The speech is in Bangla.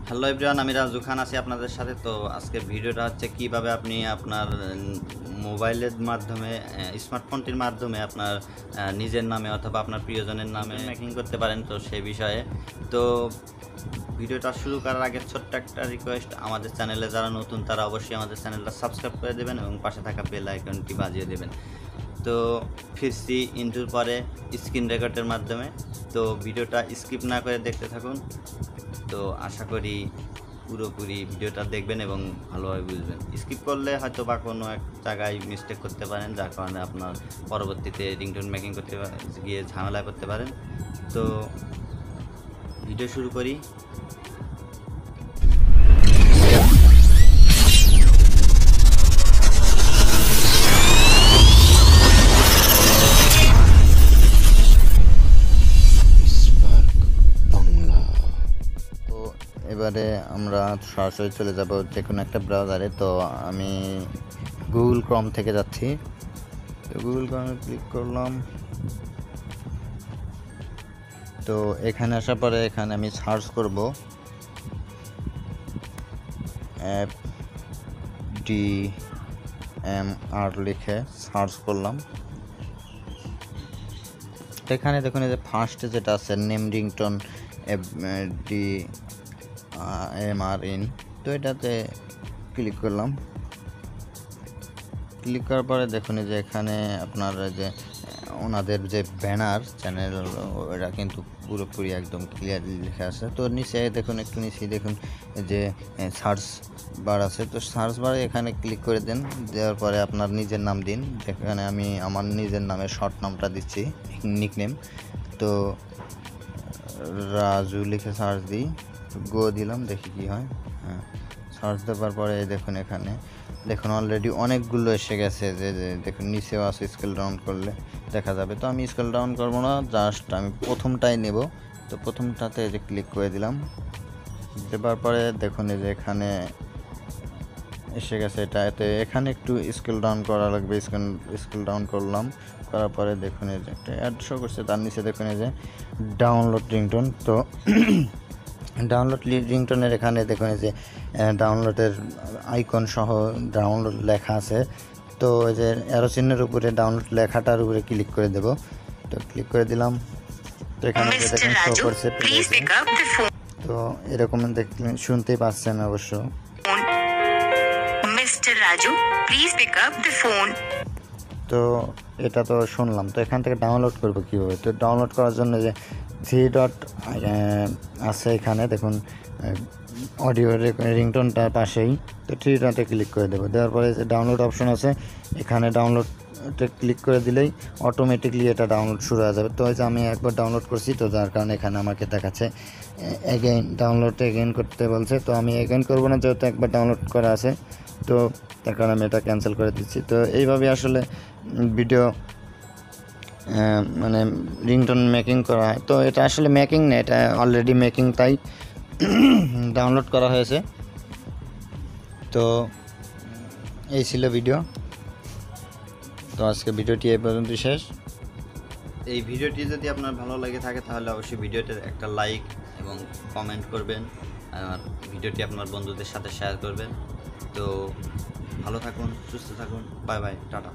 হ্যালো এভরিওয়ান, আমি রাজু খান আছি আপনাদের সাথে। তো আজকের ভিডিওটা হচ্ছে কিভাবে আপনি আপনার মোবাইলের মাধ্যমে স্মার্টফোনটির মাধ্যমে আপনার নিজের নামে অথবা আপনার প্রিয়জনের নামে মেকিং করতে পারেন, তো সেই বিষয়ে। তো ভিডিওটা শুরু করার আগে ছোট্ট একটা রিকোয়েস্ট, আমাদের চ্যানেলে যারা নতুন তারা অবশ্যই আমাদের চ্যানেলটা সাবস্ক্রাইব করে দেবেন এবং পাশে থাকা বেল আইকনটি বাজিয়ে দেবেন। তো ফিরছি ইন্টুর পরে স্ক্রিন রেকর্ডের মাধ্যমে। তো ভিডিওটা স্কিপ না করে দেখতে থাকুন। তো আশা করি পুরোপুরি ভিডিওটা দেখবেন এবং ভালোভাবে বুঝবেন। স্কিপ করলে হয়তো বা কোনো এক জায়গায় মিস্টেক করতে পারেন, যার কারণে আপনার পরবর্তীতে রিংটোন মেকিং করতে গিয়ে ঝামেলায় করতে পারেন। তো ভিডিও শুরু করি। এবারে আমরা সরাসরি চলে যাব যে কোনো একটা ব্রাউজারে। তো আমি গুগল ক্রোম থেকে যাচ্ছি। তো গুগল ক্রোমে ক্লিক করলাম। তো এখানে আসার পরে এখানে আমি সার্চ করব FDMR লিখে সার্চ করলাম। এখানে দেখুন এই যে ফার্স্টে যেটা আছে নেম রিংটোন FDMR ইন, তো এটাতে ক্লিক করলাম। ক্লিক করার পরে দেখুন যে এখানে আপনার যে ওনাদের যে ব্যানার চ্যানেল, ওটা কিন্তু পুরোপুরি একদম ক্লিয়ারলি লেখা আছে। তো নিচে দেখুন, একটু নিচে দেখুন যে সার্চ বার আছে। তো সার্চ বারে এখানে ক্লিক করে দেন। দেওয়ার পরে আপনার নিজের নাম দিন। এখানে আমি আমার নিজের নামে শর্ট নামটা দিচ্ছি, নিকনেম। তো রাজু লিখে সার্চ দিই, গো দিলাম, দেখি কি হয়। হ্যাঁ, সার্চ দেওয়ার পরে দেখুন এখানে দেখুন অলরেডি অনেকগুলো এসে গেছে। যে দেখুন নিচেও আছে, স্কেল ডাউন করলে দেখা যাবে। তো আমি স্কেল ডাউন করবো না, জাস্ট আমি প্রথমটাই নেব। তো প্রথমটাতে যে ক্লিক করে দিলাম। দেওয়ার পরে দেখুন এই যে এখানে এসে গেছে এতে এখানে একটু স্কেল ডাউন করা লাগবে। স্কেল ডাউন করলাম, করার পরে দেখুন এই যে একটা অ্যাড শো করছে, তার নিচে দেখুন এই যে ডাউনলোড রিংটোন। তো ডাউনলোড রিংটোনের এখানে দেখুন যে ডাউনলোডের আইকন সহ ডাউনলোড লেখা আছে। তো এই যে অ্যারো চিহ্নের উপরে ডাউনলোড লেখাটার উপরে ক্লিক করে দেব। তো ক্লিক করে দিলাম। তো এখানে দেখুন শো করছে। তো এরকম দেখলেন, শুনতেই পাচ্ছেন অবশ্য। Mister Raju, please pick up the phone. তো এটা তো শুনলাম। তো এখান থেকে ডাউনলোড করব কীভাবে? তো ডাউনলোড করার জন্য যে 3 ডট আছে এখানে দেখুন, অডিও রিংটোনটার পাশেই। তো 3 ডটে ক্লিক করে দেবো। দেওয়ার পরে যে ডাউনলোড অপশন আছে, এখানে ডাউনলোডে ক্লিক করে দিলেই অটোমেটিকলি এটা ডাউনলোড শুরু হয়ে যাবে। তো এই যে আমি একবার ডাউনলোড করছি, তো যার কারণে এখানে আমাকে দেখাচ্ছে এগেইন, ডাউনলোড এগেইন করতে বলছে। তো আমি এগেইন করবো না, যেহেতু একবার ডাউনলোড করা আছে। তো তার কারণে আমি এটা ক্যান্সেল করে দিচ্ছি। তো এইভাবে আসলে ভিডিও মানে রিংটোন মেকিং করা হয়। তো এটা আসলে মেকিং না, এটা অলরেডি মেকিং, তাই ডাউনলোড করা হয়েছে। তো এই ছিল ভিডিও। তো আজকে ভিডিওটি এই পর্যন্তই শেষ। এই ভিডিওটি যদি আপনার ভালো লাগে থাকে তাহলে অবশ্যই ভিডিওতে একটা লাইক এবং কমেন্ট করবেন, আর ভিডিওটি আপনার বন্ধুদের সাথে শেয়ার করবেন। তো ভালো থাকুন, সুস্থ থাকুন, বাই বাই, টাটা।